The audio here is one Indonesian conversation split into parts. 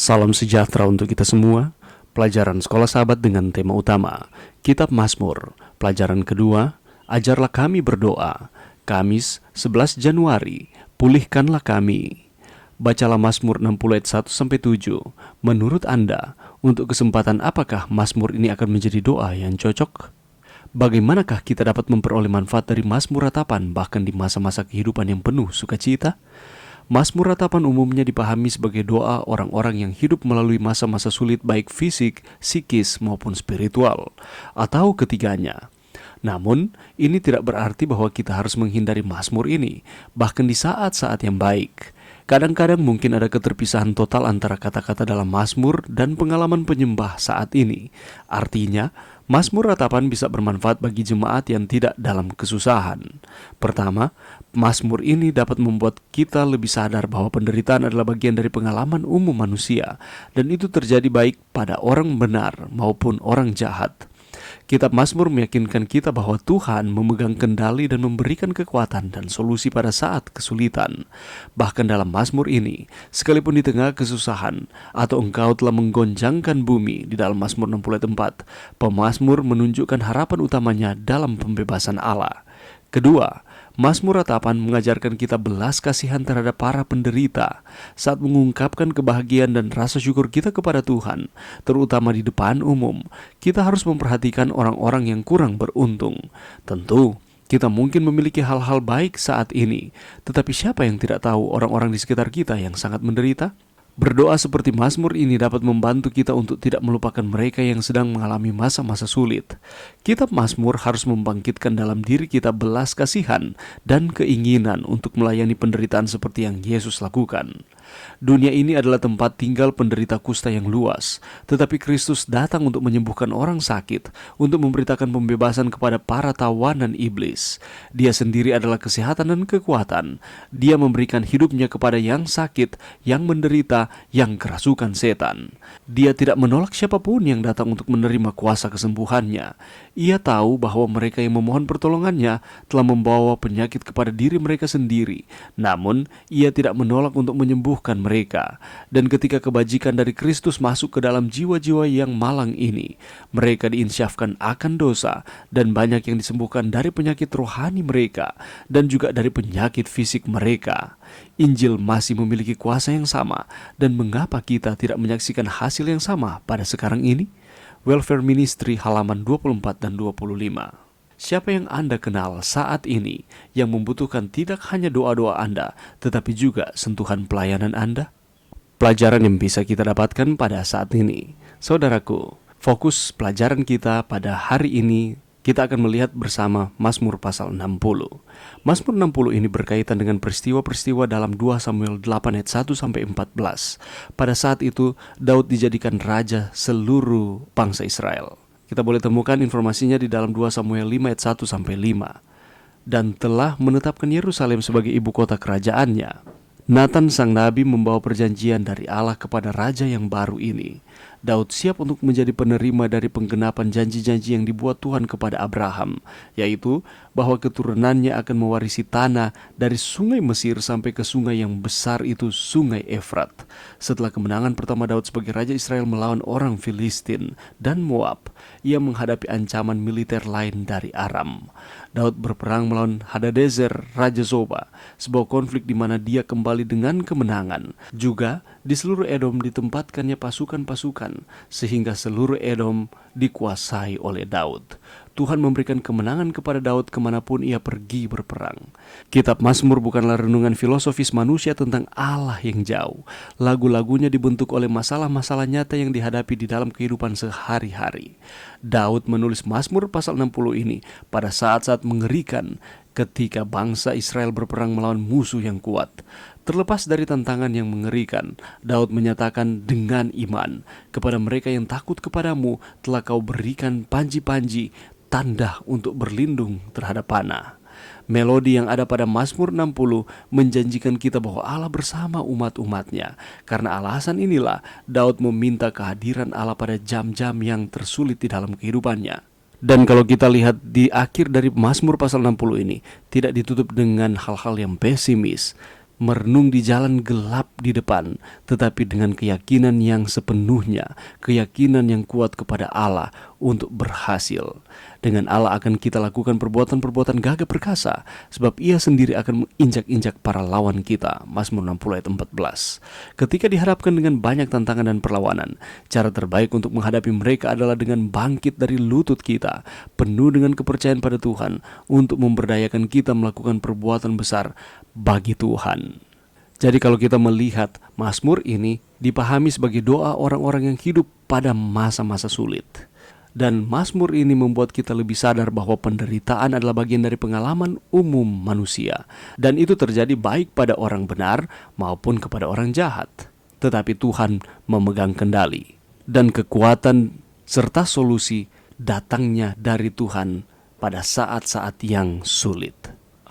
Salam sejahtera untuk kita semua. Pelajaran Sekolah Sahabat dengan tema utama Kitab Mazmur. Pelajaran kedua, Ajarlah kami berdoa. Kamis 11 Januari, Pulihkanlah kami. Bacalah Mazmur 60 ayat 1-7. Menurut Anda, untuk kesempatan apakah Mazmur ini akan menjadi doa yang cocok? Bagaimanakah kita dapat memperoleh manfaat dari Mazmur ratapan bahkan di masa-masa kehidupan yang penuh sukacita? Mazmur ratapan umumnya dipahami sebagai doa orang-orang yang hidup melalui masa-masa sulit baik fisik, psikis, maupun spiritual, atau ketiganya. Namun, ini tidak berarti bahwa kita harus menghindari Mazmur ini, bahkan di saat-saat yang baik. Kadang-kadang mungkin ada keterpisahan total antara kata-kata dalam Mazmur dan pengalaman penyembah saat ini. Artinya, Mazmur ratapan bisa bermanfaat bagi jemaat yang tidak dalam kesusahan. Pertama, Mazmur ini dapat membuat kita lebih sadar bahwa penderitaan adalah bagian dari pengalaman umum manusia, dan itu terjadi baik pada orang benar maupun orang jahat. Kitab Mazmur meyakinkan kita bahwa Tuhan memegang kendali dan memberikan kekuatan dan solusi pada saat kesulitan. Bahkan dalam Mazmur ini, sekalipun di tengah kesusahan atau engkau telah menggoncangkan bumi di dalam Mazmur 60 ayat 4, pemazmur menunjukkan harapan utamanya dalam pembebasan Allah. Kedua, Mazmur ratapan mengajarkan kita belas kasihan terhadap para penderita saat mengungkapkan kebahagiaan dan rasa syukur kita kepada Tuhan, terutama di depan umum. Kita harus memperhatikan orang-orang yang kurang beruntung. Tentu, kita mungkin memiliki hal-hal baik saat ini, tetapi siapa yang tidak tahu orang-orang di sekitar kita yang sangat menderita? Berdoa seperti Mazmur ini dapat membantu kita untuk tidak melupakan mereka yang sedang mengalami masa-masa sulit. Kitab Mazmur harus membangkitkan dalam diri kita belas kasihan dan keinginan untuk melayani penderitaan seperti yang Yesus lakukan. Dunia ini adalah tempat tinggal penderita kusta yang luas, tetapi Kristus datang untuk menyembuhkan orang sakit, untuk memberitakan pembebasan kepada para tawanan iblis. Dia sendiri adalah kesehatan dan kekuatan. Dia memberikan hidupnya kepada yang sakit, yang menderita, yang kerasukan setan. Dia tidak menolak siapapun yang datang untuk menerima kuasa kesembuhannya. Ia tahu bahwa mereka yang memohon pertolongannya telah membawa penyakit kepada diri mereka sendiri. Namun, ia tidak menolak untuk menyembuhkan mereka. Dan ketika kebajikan dari Kristus masuk ke dalam jiwa-jiwa yang malang ini, mereka diinsyafkan akan dosa, dan banyak yang disembuhkan dari penyakit rohani mereka, dan juga dari penyakit fisik mereka. Injil masih memiliki kuasa yang sama, dan mengapa kita tidak menyaksikan hasil yang sama pada sekarang ini? Welfare Ministry halaman 24 dan 25. Siapa yang Anda kenal saat ini yang membutuhkan tidak hanya doa-doa Anda, tetapi juga sentuhan pelayanan Anda? Pelajaran yang bisa kita dapatkan pada saat ini. Saudaraku, fokus pelajaran kita pada hari ini, kita akan melihat bersama Mazmur pasal 60. Mazmur 60 ini berkaitan dengan peristiwa-peristiwa dalam 2 Samuel 8 ayat 1-14. Pada saat itu, Daud dijadikan raja seluruh bangsa Israel. Kita boleh temukan informasinya di dalam 2 Samuel 5 ayat 1-5. Dan telah menetapkan Yerusalem sebagai ibu kota kerajaannya. Nathan sang nabi membawa perjanjian dari Allah kepada raja yang baru ini. Daud siap untuk menjadi penerima dari penggenapan janji-janji yang dibuat Tuhan kepada Abraham, yaitu bahwa keturunannya akan mewarisi tanah dari sungai Mesir sampai ke sungai yang besar itu, sungai Efrat. Setelah kemenangan pertama Daud sebagai raja Israel melawan orang Filistin dan Moab, ia menghadapi ancaman militer lain dari Aram. Daud berperang melawan Hadadezer, Raja Zoba, sebuah konflik di mana dia kembali dengan kemenangan. Juga di seluruh Edom ditempatkannya pasukan-pasukan, sehingga seluruh Edom dikuasai oleh Daud. Tuhan memberikan kemenangan kepada Daud kemanapun ia pergi berperang. Kitab Mazmur bukanlah renungan filosofis manusia tentang Allah yang jauh. Lagu-lagunya dibentuk oleh masalah-masalah nyata yang dihadapi di dalam kehidupan sehari-hari. Daud menulis Mazmur pasal 60 ini pada saat-saat mengerikan ketika bangsa Israel berperang melawan musuh yang kuat. Terlepas dari tantangan yang mengerikan, Daud menyatakan dengan iman, kepada mereka yang takut kepadamu telah kau berikan panji-panji, tanda untuk berlindung terhadap panah. Melodi yang ada pada Mazmur 60 menjanjikan kita bahwa Allah bersama umat-umatnya. Karena alasan inilah Daud meminta kehadiran Allah pada jam-jam yang tersulit di dalam kehidupannya. Dan kalau kita lihat di akhir dari Mazmur pasal 60 ini, tidak ditutup dengan hal-hal yang pesimis. merenung di jalan gelap di depan, tetapi dengan keyakinan yang sepenuhnya, keyakinan yang kuat kepada Allah untuk berhasil. Dengan Allah akan kita lakukan perbuatan-perbuatan gagah perkasa, sebab Ia sendiri akan menginjak-injak para lawan kita. Mazmur 60 ayat 14. Ketika dihadapkan dengan banyak tantangan dan perlawanan, cara terbaik untuk menghadapi mereka adalah dengan bangkit dari lutut kita, penuh dengan kepercayaan pada Tuhan untuk memberdayakan kita melakukan perbuatan besar bagi Tuhan. Jadi kalau kita melihat Mazmur ini dipahami sebagai doa orang-orang yang hidup pada masa-masa sulit. Dan Mazmur ini membuat kita lebih sadar bahwa penderitaan adalah bagian dari pengalaman umum manusia. Dan itu terjadi baik pada orang benar maupun kepada orang jahat. Tetapi Tuhan memegang kendali. Dan kekuatan serta solusi datangnya dari Tuhan pada saat-saat yang sulit.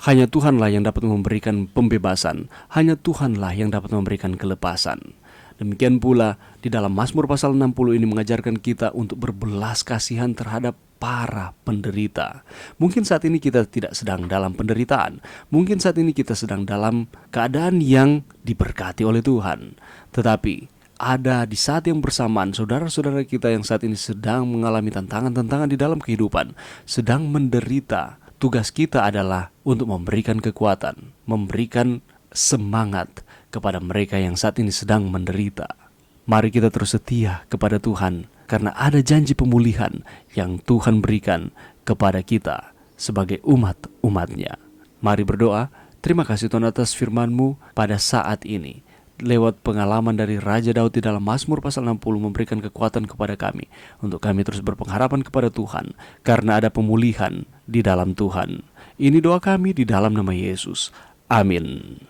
Hanya Tuhanlah yang dapat memberikan pembebasan. Hanya Tuhanlah yang dapat memberikan kelepasan. Demikian pula di dalam Mazmur pasal 60 ini mengajarkan kita untuk berbelas kasihan terhadap para penderita. Mungkin saat ini kita tidak sedang dalam penderitaan. Mungkin saat ini kita sedang dalam keadaan yang diberkati oleh Tuhan. Tetapi ada di saat yang bersamaan saudara-saudara kita yang saat ini sedang mengalami tantangan-tantangan di dalam kehidupan, sedang menderita. Tugas kita adalah untuk memberikan kekuatan, memberikan semangat kepada mereka yang saat ini sedang menderita. Mari kita terus setia kepada Tuhan, karena ada janji pemulihan yang Tuhan berikan kepada kita sebagai umat-umatnya. Mari berdoa. Terima kasih Tuhan atas firman-Mu pada saat ini. Lewat pengalaman dari Raja Daud di dalam Mazmur pasal 60 memberikan kekuatan kepada kami untuk kami terus berpengharapan kepada Tuhan, karena ada pemulihan di dalam Tuhan. Ini doa kami di dalam nama Yesus. Amin.